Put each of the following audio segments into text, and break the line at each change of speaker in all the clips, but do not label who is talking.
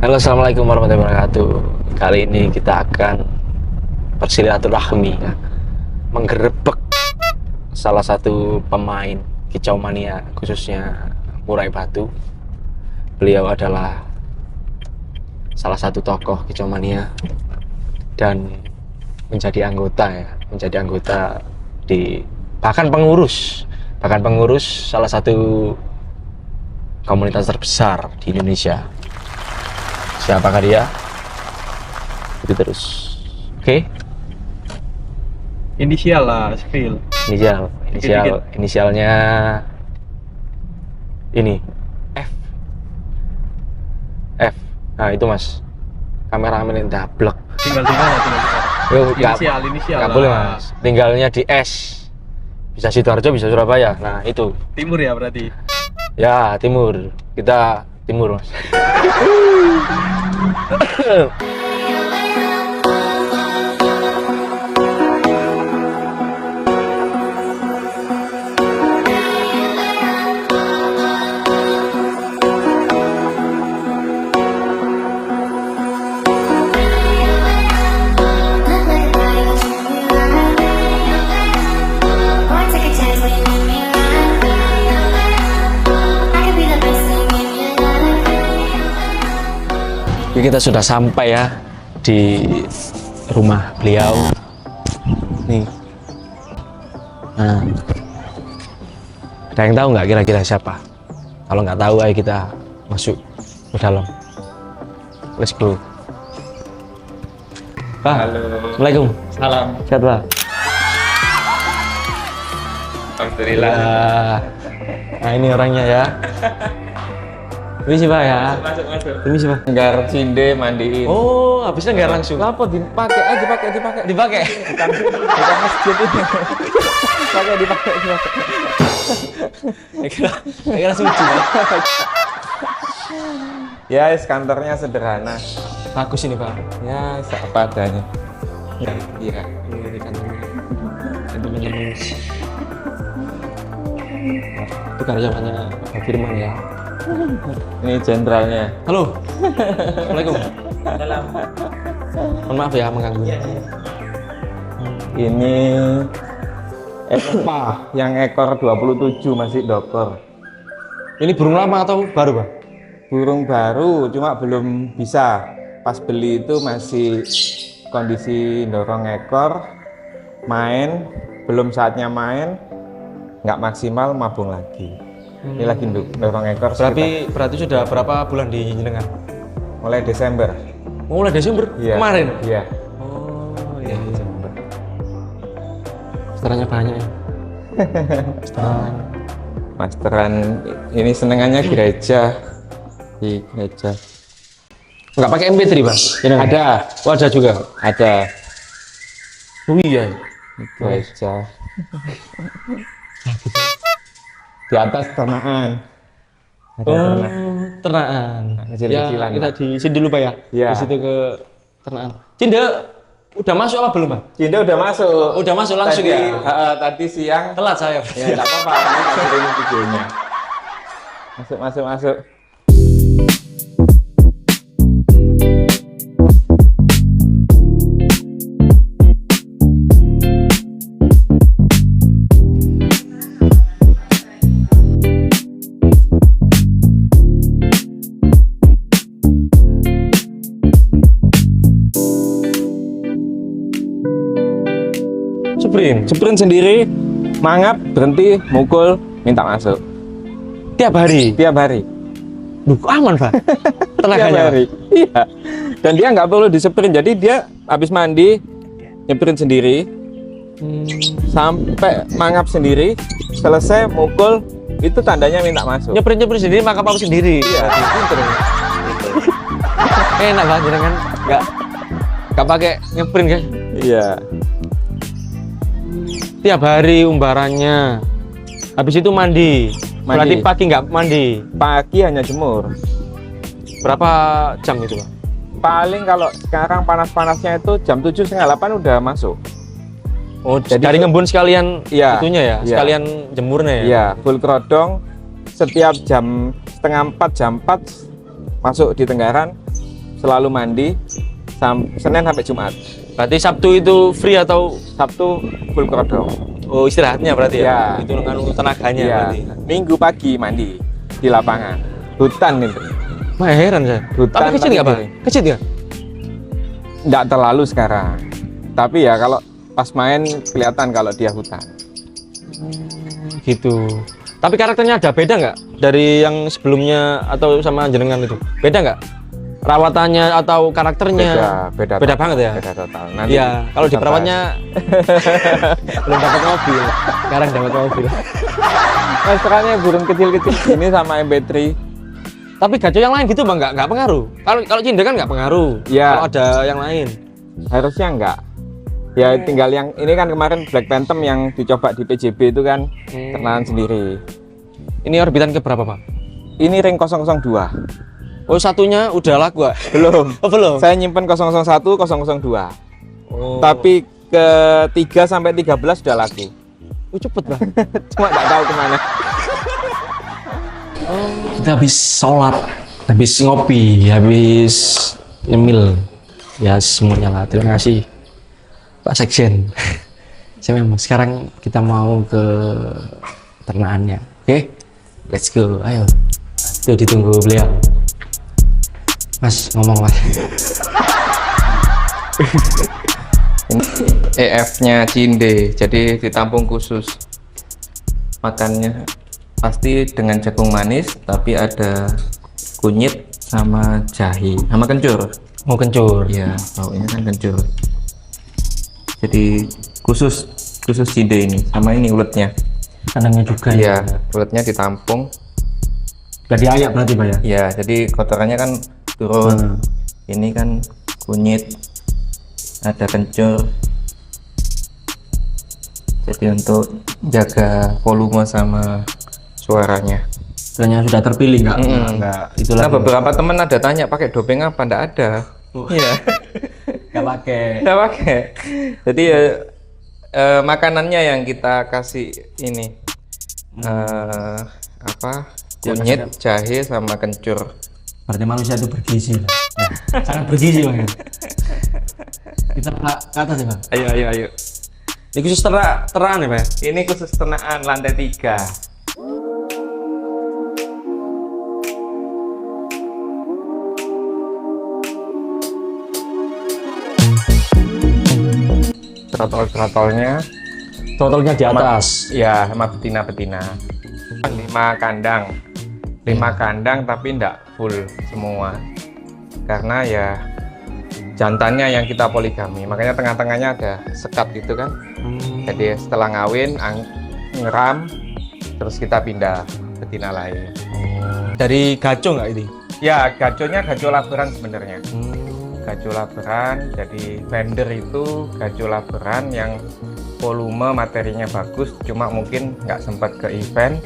Halo, assalamualaikum warahmatullahi wabarakatuh. Kali ini kita akan bersilaturahmi ya, menggerebek salah satu pemain Kicau Mania, khususnya Murai Batu. Beliau adalah salah satu tokoh Kicau Mania dan menjadi anggota di bahkan pengurus salah satu komunitas terbesar di Indonesia. Siapakah dia? Itu terus. Oke.
Inisial lah, spill.
Inisialnya ini F. Nah, itu Mas. Kameramen yang dablek.
Tinggal inisial
Nggak boleh Mas. Tinggalnya di S. Bisa Sidoarjo, bisa Surabaya. Nah, itu.
Timur ya berarti.
Ya, timur. Kita timur, Mas. Kita sudah sampai ya di rumah beliau nih. Nah, ada yang tahu nggak kira-kira siapa? Kalau nggak tahu, ayo kita masuk ke dalam. Let's go. Pak,
halo.
Assalamualaikum.
Salam.
Sehat Pak?
Alhamdulillah.
Nah, ini orangnya ya. Ini sih Pak ya.
Masuk.
Ini sih Pak.
Nggar cinde mandiin.
Oh, habisnya nggak langsung. Apa dipakai? Dipakai.
Bukan masjid ini. dipakai.
Kira suci Pak.
Ya, kantornya sederhana.
Bagus ini Pak.
Ya, apa adanya.
Iya. Ini kantornya. Teman-teman. Itu karyawannya Pak Firman ya.
Ini jenderalnya.
Halo. Assalamualaikum. Mohon maaf ya mengganggu.
Ini Epa yang ekor 27 masih dokter.
Ini burung lama atau baru, Pak?
Burung baru, cuma belum bisa. Pas beli itu masih kondisi dorong ekor, main, belum saatnya main, nggak maksimal, mabung lagi. Ini lagi dorong ekor.
Berarti sudah berapa bulan di jenengan?
Mulai Desember.
Mulai Desember?
Iya.
Kemarin?
Iya.
Oh iya, Desember. Masterannya banyak ya?
Masteran ini senengannya gereja. Di gereja.
Nggak pakai MP3 Bang?
Ada.
Oh, ada juga?
Ada.
Oh iya.
Gereja. Di atas ternaan.
Ternaan.
Kecil-kecilan.
Ya, kita di sini dulu Pak ya?
Iya.
Di situ ke ternaan. Cinda udah masuk apa belum Pak?
Cinta udah masuk.
Udah masuk langsung
tadi,
ya?
Tadi siang.
Telat saya.
Ya nggak apa-apa, ini kirim videonya. Masuk. Sprint sendiri, mangap, berhenti, mukul, minta masuk.
Tiap hari?
Duh,
aman Pak? Tenaganya?
Tiap hari. Iya. Dan dia nggak perlu di sprint, jadi dia habis mandi, nyeprin sendiri, sampai mangap sendiri, selesai mukul, itu tandanya minta masuk.
Nyeprin sendiri, mangap apa sendiri?
Iya, pinter.
Enak Pak, jangan nggak pakai nyeprin kan?
Iya.
Tiap hari umbarannya. Habis itu mandi. Berarti pagi nggak mandi?
Pagi hanya jemur.
Berapa jam itu Pak?
Paling kalau sekarang panas-panasnya itu jam 7 setengah 8 udah masuk.
Oh, jadi dari ngembun sekalian
iya,
itunya ya?
Iya.
Sekalian jemurnya ya?
Iya, full kerodong. Setiap jam setengah 4, jam 4 masuk di Tenggaran, selalu mandi Senin sampai Jumat.
Berarti Sabtu itu free atau
Sabtu full kodok.
oh istirahatnya berarti ya?
Ya.
Itu nganu tenaganya
Iya.
berarti.
Minggu pagi mandi di lapangan. Hutan itu.
Wah heran saya.
Hutan
Tapi kecil nggak Pak?
tapi
Kecil nggak?
Nggak terlalu sekarang. Tapi ya kalau pas main kelihatan kalau dia hutan.
Gitu. Tapi karakternya ada beda nggak dari yang sebelumnya atau sama jenengan itu? Beda nggak? Rawatannya atau karakternya?
Beda
Beda
total,
banget ya?
Beda total. Nanti
Iya, kalau di
kita
perawatnya belum dapat mobil. Sekarang dapat mobil.
bahas. Nah, sekarangnya burung kecil-kecil ini sama MP3.
Tapi gajah yang lain gitu Bang nggak pengaruh. Kalau Cinder kan nggak pengaruh.
Iya.
Kalau ada yang lain.
Harusnya enggak. Ya tinggal yang ini kan kemarin Black Phantom yang dicoba di PJB itu kan ternakan sendiri.
Ini orbitan ke berapa Pak?
Ini ring 002.
Oh satunya udah laku Pak?
Belum.
Oh belum?
Saya nyimpen 001, 002.
Oh.
Tapi ke 3 sampai 13 sudah laku.
cepet Bang.
Cuma nggak tahu kemana.
Kita habis sholat, habis ngopi, habis nyemil. Ya semuanya lah. Terima kasih Pak Sekjen. Saya memang sekarang kita mau ke ternakannya. Oke, let's go. Ayo. Tuh ditunggu beliau. Mas ngomong Mas.
Ini EF-nya Cinde, jadi ditampung khusus. Makannya pasti dengan jagung manis, tapi ada kunyit sama jahe, sama kencur.
Mau kencur.
Iya, baunya kan kencur. Jadi khusus Cinde ini, sama ini uletnya.
Kandangnya juga
Iya, uletnya ditampung.
Gak diayak berarti Pak ya?
Ya, jadi kotorannya kan turun. Ini kan kunyit, ada kencur. Jadi untuk jaga volume sama suaranya.
Sebenarnya sudah terpilih nggak? Nggak. Itulah.
Nah, beberapa teman ada tanya pakai doping apa? Nggak ada. Iya.
Nggak pakai.
Nggak pakai. Jadi ya makanannya yang kita kasih ini apa? Kunyit, jahe sama kencur.
Berarti manusia itu bergizi. Nah, sangat bergizi Bang. Kita ke atas ya Bang.
Ayo.
Ini khusus teraan ya Pak?
Ini khusus ternakan lantai 3. Trotol-trotolnya
Totalnya di atas.
ya sama betina-betina. 5 kandang. 5 kandang tapi enggak full semua. Karena ya jantannya yang kita poligami. Makanya tengah-tengahnya ada sekat gitu kan. Jadi setelah ngawin ngeram terus kita pindah betina lain.
Dari gaco nggak ini?
Ya, gaconya gaco laberan sebenarnya. Gaco laberan, jadi vendor itu gaco laberan yang volume materinya bagus, cuma mungkin nggak sempat ke event,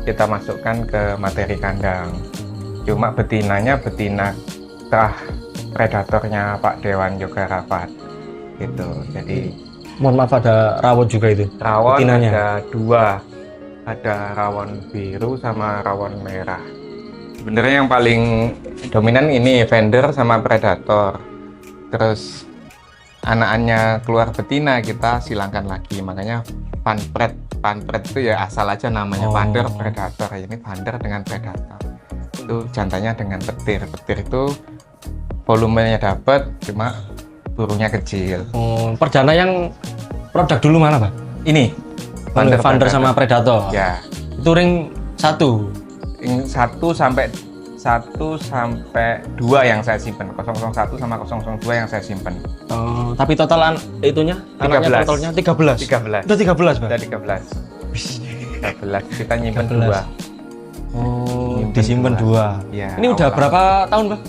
kita masukkan ke materi kandang. Cuma betinanya betina trah predatornya Pak Dewan Yoga Rafat gitu. Jadi
Mohon maaf ada rawon juga itu.
rawon
Betinanya.
ada 2, ada rawon biru sama rawon merah. Sebenarnya yang paling dominan ini vendor sama predator. Terus anakannya keluar betina kita silangkan lagi, makanya panpret itu ya asal aja namanya. Pander predator, ini pander dengan predator. Itu jantannya dengan petir itu volumenya dapat, cuma burungnya kecil.
Perdana yang produk dulu mana Pak?
Ini
Vander sama Predator.
ya,
Itu ring 1.
yang 1 sampai 2 yang saya simpen, 001 sama 002 yang saya simpen.
Tapi totalan itunya anaknya
13.
totalnya 13.
13.
Udah 13 Pak.
Udah 13. 13 kita nyimpen
13.
2.
Disimpan 2.
Ya,
Ini udah
awal.
berapa tahun Pak?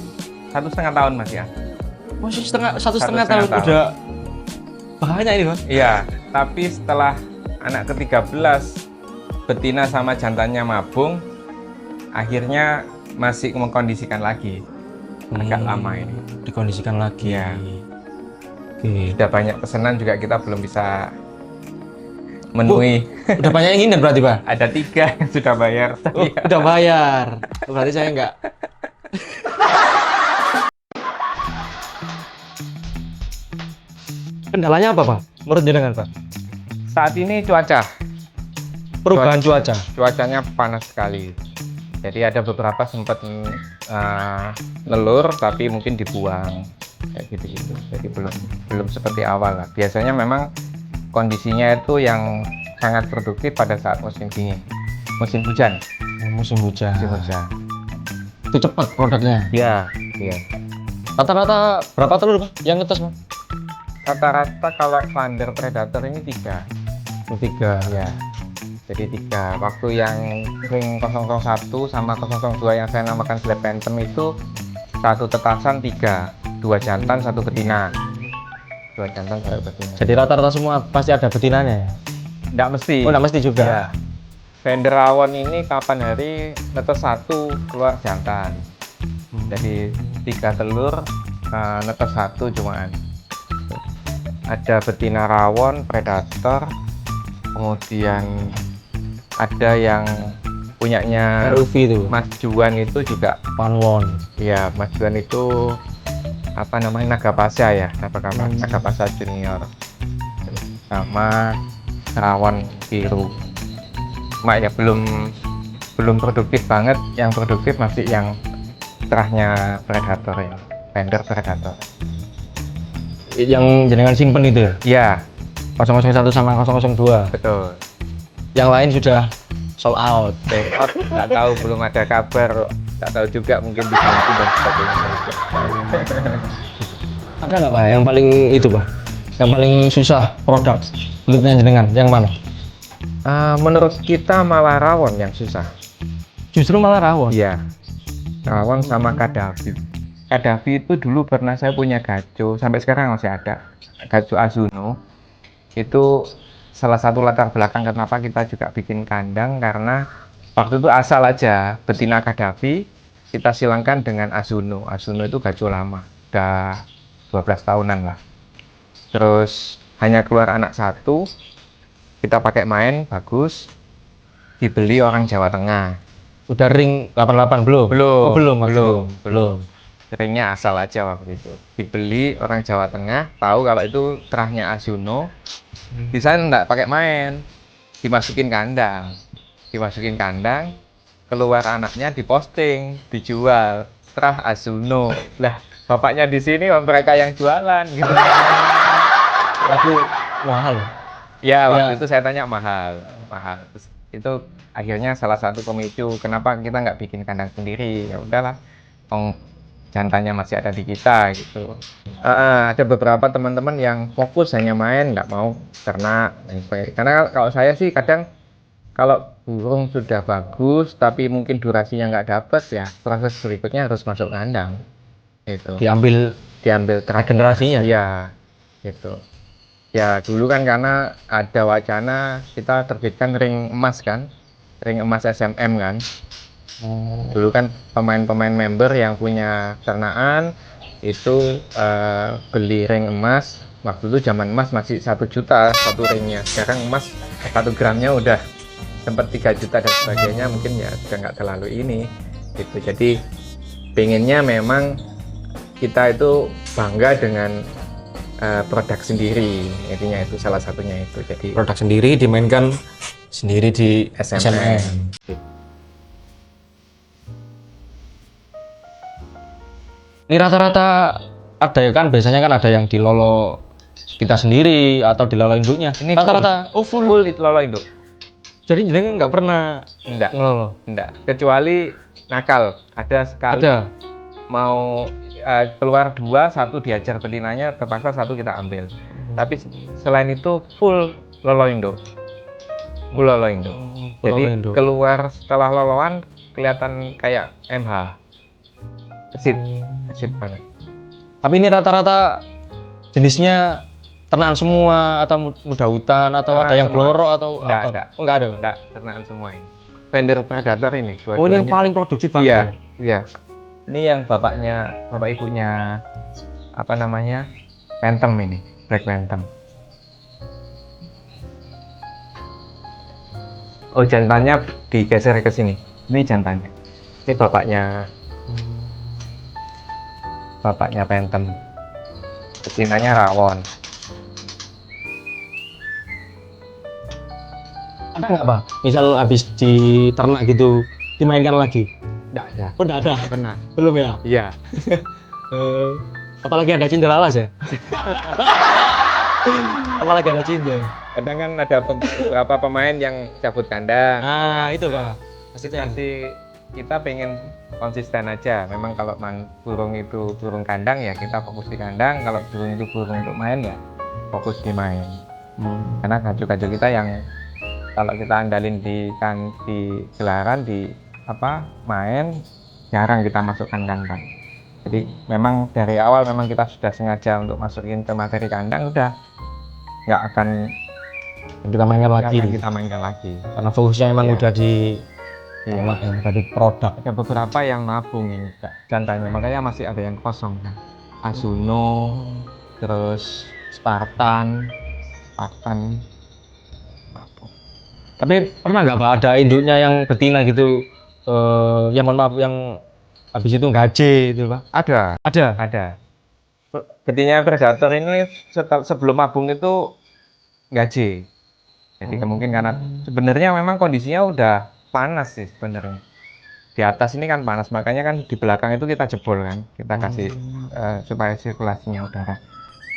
1,5 tahun Mas ya.
Masih satu setengah
Satu
tahun
setengah tahun.
udah banyak ini Pak.
Iya, tapi setelah anak ke-13 betina sama jantannya mabung, akhirnya masih mengkondisikan lagi. Agak lama ini.
Dikondisikan lagi.
Iya.
Oke.
Sudah banyak pesanan juga kita belum bisa memenuhi.
Udah banyak yang ingin berarti Pak?
Ada 3 yang sudah bayar.
Oh, udah bayar. Berarti saya enggak. Kendalanya apa Pak? Menurut jenengan Pak?
Saat ini cuaca,
Perubahan cuaca.
cuacanya panas sekali. Jadi ada beberapa sempat nelur tapi mungkin dibuang kayak gitu-gitu. Jadi belum seperti awal lah. Biasanya memang kondisinya itu yang sangat produktif pada saat musim dingin, musim hujan.
Musim hujan.
Musim hujan.
Itu cepat produknya.
Iya, iya.
Rata-rata berapa telur Pak yang netes Pak?
Rata-rata kalau Thunder Predator ini 3.
3.
Ya. Jadi 3. Waktu yang ring 001 sama 002 yang saya namakan Black Phantom itu satu tetasan 3, 2 jantan, 1 betina. 2 jantan, 1 betina.
Jadi rata-rata semua pasti ada betinanya ya?
Nggak mesti.
Oh, nggak mesti juga.
Ya. Fender Rawon ini kapan hari netes 1 keluar jantan. Jadi 3 telur, netes 1 cuman. Ada betina rawon, predator, kemudian ada yang punyanya
RUV itu.
Mas Juan itu juga,
Panwon.
ya Mas Juan itu apa namanya Nagapasa ya, Nagapasa Junior, sama rawon biru. Cuma ya belum produktif banget. Yang produktif masih yang terahnya predator ya, Fender Predator.
Yang jenengan simpen itu ya?
Ya,
001 sama 002.
betul.
Yang lain sudah sold out.
Nggak tahu, belum ada kabar, nggak tahu juga, mungkin diganti dan sebagainya.
Ada nggak Pak yang paling itu Pak? Yang paling susah produk menurutnya jenengan yang mana?
Menurut kita malah rawon yang susah.
Justru malah rawon.
Iya, rawon sama Kadafi. Kadafi itu dulu pernah saya punya gajo, sampai sekarang masih ada. Gajo Azuno. Itu salah satu latar belakang kenapa kita juga bikin kandang, karena waktu itu asal aja betina Kadafi kita silangkan dengan Azuno. Azuno itu gajo lama, udah 12 tahunan lah. Terus hanya keluar anak 1, kita pakai main bagus, dibeli orang Jawa Tengah.
Udah ring 88 belum? Oh, belum.
Ringnya asal aja waktu itu. Dibeli orang Jawa Tengah, tahu kalau itu terahnya Azuno. Di sana enggak pakai main. Dimasukin kandang. Keluar anaknya, diposting, dijual. Terah Azuno. Lah, bapaknya di sini, mereka yang jualan gitu.
Tapi mahal.
Ya, waktu itu saya tanya mahal. Terus itu akhirnya salah satu pemicu kenapa kita nggak bikin kandang sendiri. Ya udahlah, jantannya masih ada di kita gitu. Ada beberapa teman-teman yang fokus hanya main, nggak mau ternak. Karena kalau saya sih kadang kalau burung sudah bagus tapi mungkin durasinya nggak dapat, ya proses berikutnya harus masuk kandang. Itu. Diambil
Generasinya.
Iya, gitu. Ya dulu kan karena ada wacana kita terbitkan ring emas kan, ring emas SMM kan. Dulu kan pemain-pemain member yang punya ternakan itu beli ring emas. Waktu itu zaman emas masih 1 juta satu ringnya. Sekarang emas 1 gramnya udah sempat 3 juta dan sebagainya. Mungkin ya sudah nggak terlalu ini gitu. Jadi pengennya memang kita itu bangga dengan produk sendiri, intinya itu salah satunya itu. Jadi
Produk sendiri dimainkan sendiri di SMM. Ini rata-rata ada ya kan, biasanya kan ada yang dilolo kita sendiri atau dilolo induknya.
ini
Rata-rata
full itu lolo induk.
jadi jenengan nggak pernah
Enggak,
ngelolo.
kecuali nakal. Ada sekali
Ada.
mau keluar 2, 1 diajar betinanya, terpaksa 1 kita ambil. Tapi selain itu full lolo induk. Jadi keluar setelah loloan kelihatan kayak MH. Kesit banget.
Tapi ini rata-rata jenisnya ternakan semua atau muda hutan atau ada yang bloro atau
Enggak.
Oh, enggak ada.
Enggak, ternakan semua ini. Fender Predator ini.
Oh, ini yang paling produktif banget.
Iya. Ini yang bapak ibunya apa namanya? Phantom ini, Black Phantom. Oh, jantannya digeser ke sini. Ini jantannya. Ini bapaknya Phantom. Betinanya rawon.
Ada nggak Pak? Misal habis diternak gitu, dimainkan lagi?
Nggak ada.
Oh nggak ada?
Pernah.
Belum ya?
Iya.
Apalagi ada cenderalas ya? Apalagi ada cinder.
Kadang kan ada beberapa pemain yang cabut kandang.
Nah itu Pak. Maksudnya
Masih kita pengen konsisten aja. Memang kalau burung itu burung kandang ya kita fokus di kandang. Kalau burung itu burung untuk main ya fokus di main. Karena gajah-gajah kita yang kalau kita andalin di gelaran di main jarang kita masukkan kandang. Jadi memang dari awal memang kita sudah sengaja untuk masukin ke materi kandang, udah nggak akan
kita mainkan lagi.
kita mainkan lagi.
Karena fokusnya emang
Iya.
udah di tadi produk.
Ada beberapa yang nabung ini jantannya, makanya masih ada yang kosong kan. Asuno, terus Spartan.
Tapi pernah nggak Pak ada induknya yang betina gitu, yang mohon maaf yang habis itu gaje itu Pak?
Ada. Betina predator ini sebelum nabung itu gaje. Jadi mungkin karena sebenarnya memang kondisinya udah panas sih sebenarnya. Di atas ini kan panas, makanya kan di belakang itu kita jebol kan, kita kasih supaya sirkulasinya udara.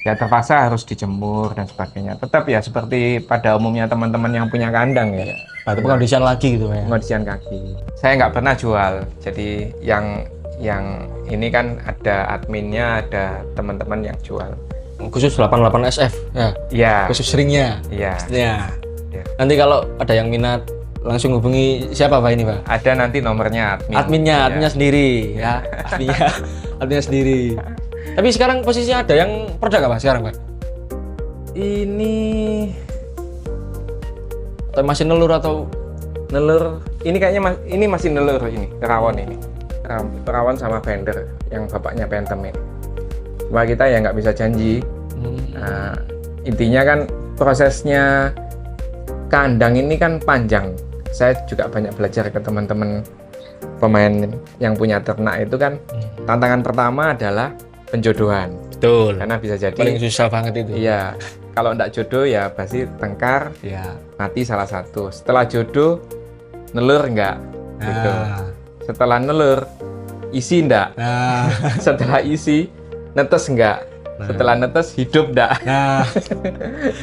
Ya terpaksa harus dijemur dan sebagainya. Tetap ya seperti pada umumnya teman-teman yang punya kandang ya.
Atau pengondisian lagi gitu ya?
Pengondisian kaki. Saya nggak pernah jual. Jadi yang ini kan ada adminnya, ada teman-teman yang jual.
Khusus 88 SF ya?
Iya.
Khusus ringnya?
Iya.
Ya.
Iya.
Nanti kalau ada yang minat langsung hubungi siapa Pak ini Pak?
Ada nanti nomornya
Adminnya
Iya.
sendiri ya. Adminnya sendiri. Tapi sekarang posisinya ada yang produk nggak Pak sekarang Pak?
Ini
Atau masih nelur atau
nelur. Ini kayaknya ini masih nelur ini. Rawon ini. Rawon sama vendor yang bapaknya Phantom ini. Cuma kita ya nggak bisa janji. Nah, intinya kan prosesnya kandang ini kan panjang. Saya juga banyak belajar ke teman-teman pemain yang punya ternak itu kan. Tantangan pertama adalah penjodohan.
betul.
Karena bisa jadi
Paling susah banget itu.
iya, kalau enggak jodoh ya pasti tengkar,
Ya.
mati salah satu. Setelah jodoh nelur enggak gitu. Setelah nelur isi enggak.
Nah.
Setelah isi netes enggak. Setelah netes hidup enggak.
Nah.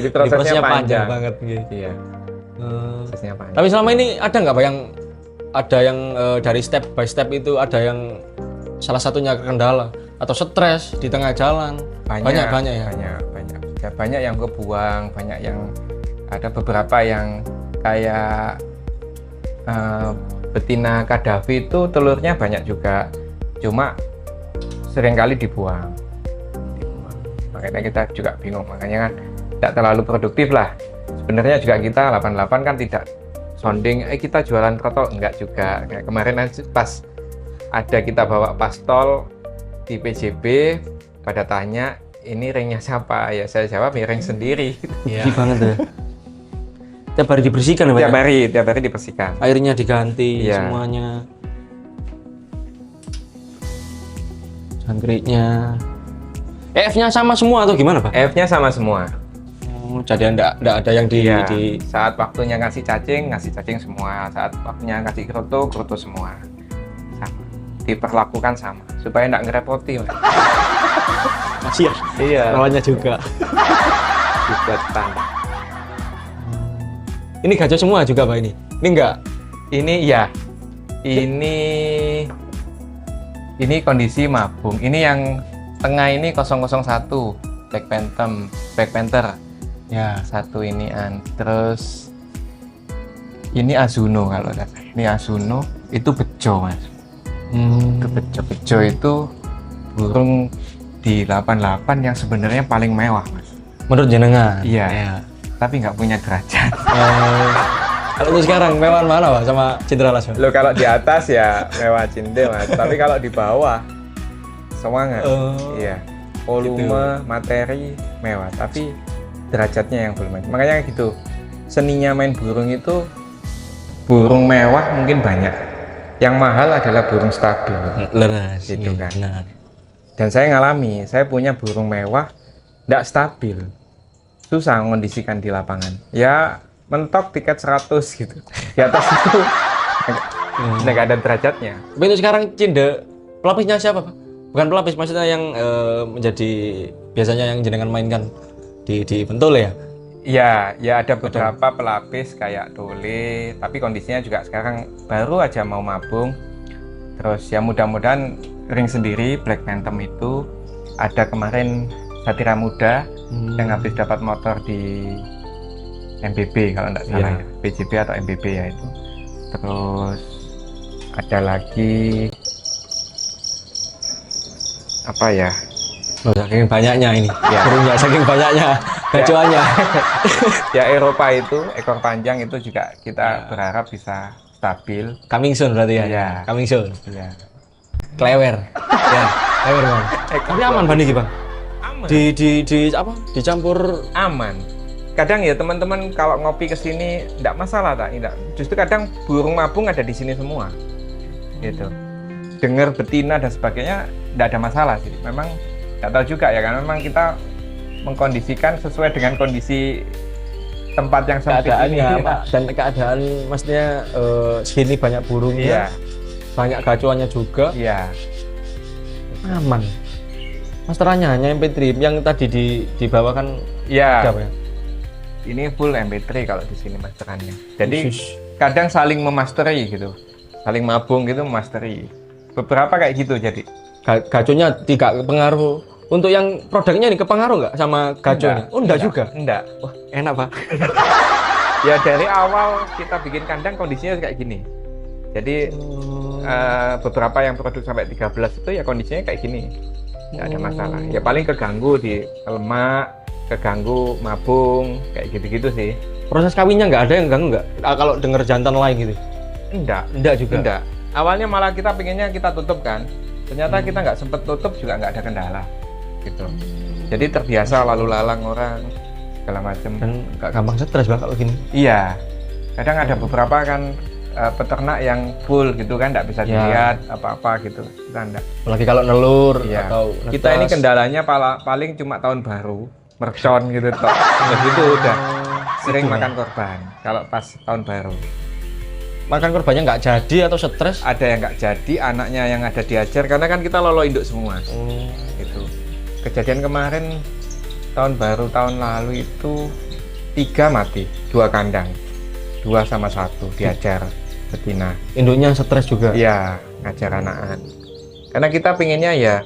Jadi prosesnya panjang
banget gitu.
Iya, prosesnya panjang.
Tapi selama ini ada nggak Pak yang dari step by step itu ada yang salah satunya kendala atau stres di tengah jalan? Banyak ya.
Banyak. Ya, banyak yang kebuang, banyak yang ada beberapa yang kayak betina Kadafi itu telurnya banyak juga, cuma seringkali dibuang. Makanya kita juga bingung, makanya kan tidak terlalu produktif lah. Sebenarnya juga kita 88 kan tidak sounding, kita jualan protol enggak juga. Kayak kemarin pas ada kita bawa pastol di PJB, pada tanya ini ringnya siapa, ya saya jawab ya ring sendiri.
Iya banget ya. Tiap hari dibersihkan ya Pak?
Tiap hari dibersihkan.
Airnya diganti
Iya.
semuanya. Jangkriknya. EF-nya sama semua atau gimana Pak?
EF-nya sama semua.
Jadi enggak ada yang
Iya.
di
Saat waktunya ngasih cacing semua. Saat waktunya ngasih kroto semua. Sama. Diperlakukan sama supaya enggak ngerepoti, Mas.
kasihan.
Iya.
Lawannya juga.
Juga standar.
Ini gajah semua juga Pak ini? Ini enggak?
Ini ya. Ini kondisi mabung. Ini yang tengah ini 001 Black Panther.
Ya.
Satu inian. Terus ini Azuno kalau nggak salah. Ini Azuno itu bejo, Mas. Itu bejo itu burung di 88 yang sebenarnya paling mewah, Mas.
Menurut jenengan?
Iya. Tapi nggak punya derajat.
Kalau ini sekarang mewah mana Pak sama Cenderalas Pak?
Lo kalau di atas ya mewah cinde, Mas. Tapi kalau di bawah semangat. Iya. Volume, materi mewah, tapi derajatnya yang belum ada. Makanya gitu. Seninya main burung itu burung mewah mungkin banyak. Yang mahal adalah burung stabil.
Leras.
Gitu kan.
Benar.
Dan saya ngalami, saya punya burung mewah tidak stabil. Susah mengondisikan di lapangan. Ya mentok tiket 100 gitu. Di atas itu nggak ada derajatnya.
Tapi untuk sekarang Cinde pelapisnya siapa, Pak? Bukan pelapis, maksudnya yang menjadi biasanya yang jenengan mainkan di Bentul ya?
Ya, ya ada beberapa pelapis kayak Dole, tapi kondisinya juga sekarang baru aja mau mabung. Terus ya mudah-mudahan ring sendiri Black Phantom itu ada kemarin Satria Muda yang habis dapat motor di MBB kalau nggak salah ya, PJB atau MBB ya itu. Terus ada lagi apa ya?
Oh, saking banyaknya ini.
Ya.
Burungnya saking banyaknya gacuannya.
Ya Eropa itu ekor panjang itu juga kita berharap bisa stabil.
Coming soon berarti ya.
Iya.
Coming soon.
Ya.
Klewer. Ya, klewer, Bang. Tapi aman Bang iki, Bang.
Aman.
Di apa? Dicampur
Aman. Kadang ya teman-teman kalau ngopi ke sini enggak masalah tak? Enggak. Justru kadang burung mabung ada di sini semua. Gitu. Dengar betina dan sebagainya enggak ada masalah sih. Memang enggak tahu juga ya, karena memang kita mengkondisikan sesuai dengan kondisi tempat yang sempit ini.
keadaannya, Pak. Dan keadaan maksudnya sini banyak burungnya,
Iya.
banyak gacuannya juga.
Iya.
Aman. Masterannya hanya MP3 yang tadi dibawakan
Iya.
apa ya?
Ini full MP3 kalau di sini masterannya. Jadi
Khusus.
kadang saling memasteri gitu. Saling mabung gitu memasteri. Beberapa kayak gitu jadi.
Gaconya tidak pengaruh. Untuk yang produknya ini kepengaruh nggak sama gaconya? Oh, enggak juga.
Enggak.
Wah, enak, Pak.
Ya dari awal kita bikin kandang kondisinya kayak gini. Jadi beberapa yang produk sampai 13 itu ya kondisinya kayak gini. Nggak ada masalah. Ya paling keganggu di lemak, keganggu mabung, kayak gitu-gitu sih.
Proses kawinnya nggak ada yang ganggu nggak? Kalau dengar jantan lain gitu?
Enggak
juga.
Enggak. Awalnya malah kita pengennya kita tutup kan. Ternyata kita nggak sempet tutup juga nggak ada kendala. Gitu. Jadi terbiasa lalu lalang orang segala macam.
Dan nggak gampang stres, Bang, kalau gini.
Iya. Kadang ada beberapa kan peternak yang full gitu kan, nggak bisa dilihat apa-apa gitu. Kita enggak.
Apalagi kalau nelur
Iya.
atau
Kita ini kendalanya paling cuma tahun baru, mercon gitu toh. Terus itu udah sering makan korban kalau pas tahun baru.
makan korbannya nggak jadi atau stres?
Ada yang nggak jadi, anaknya yang ada diajar karena kan kita lolo induk semua. Gitu. Kejadian kemarin tahun baru tahun lalu itu 3 mati, 2 kandang, 2 sama 1 diajar betina.
Induknya stres juga.
Iya, ngajar anakan. Karena kita pinginnya ya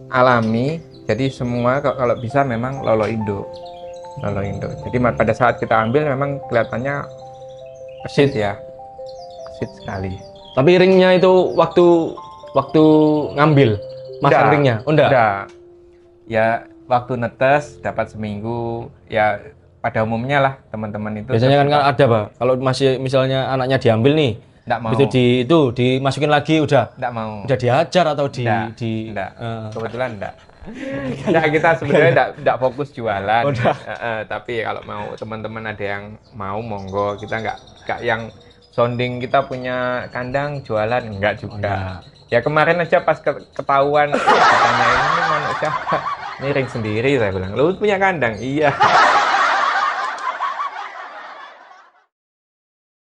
alami, jadi semua kalau bisa memang lolo induk. Jadi pada saat kita ambil memang kelihatannya kesit ya, kesit sekali.
Tapi ringnya itu waktu ngambil masang
Enggak.
ringnya. Oh, enggak.
Ya waktu netes dapat seminggu ya pada umumnya lah teman-teman itu.
Biasanya kan ada, Pak. Kalau masih misalnya anaknya diambil nih,
enggak mau.
itu dimasukin lagi udah
Enggak mau.
udah diajar atau
Enggak. Kebetulan enggak. Nah, kita sebenarnya enggak fokus jualan. Tapi kalau mau teman-teman ada yang mau monggo, kita enggak yang sounding kita punya kandang jualan enggak juga. Ya kemarin aja pas ketahuan katanya ini manuk siapa? Ini ring sendiri, saya bilang. Lu punya kandang? Iya.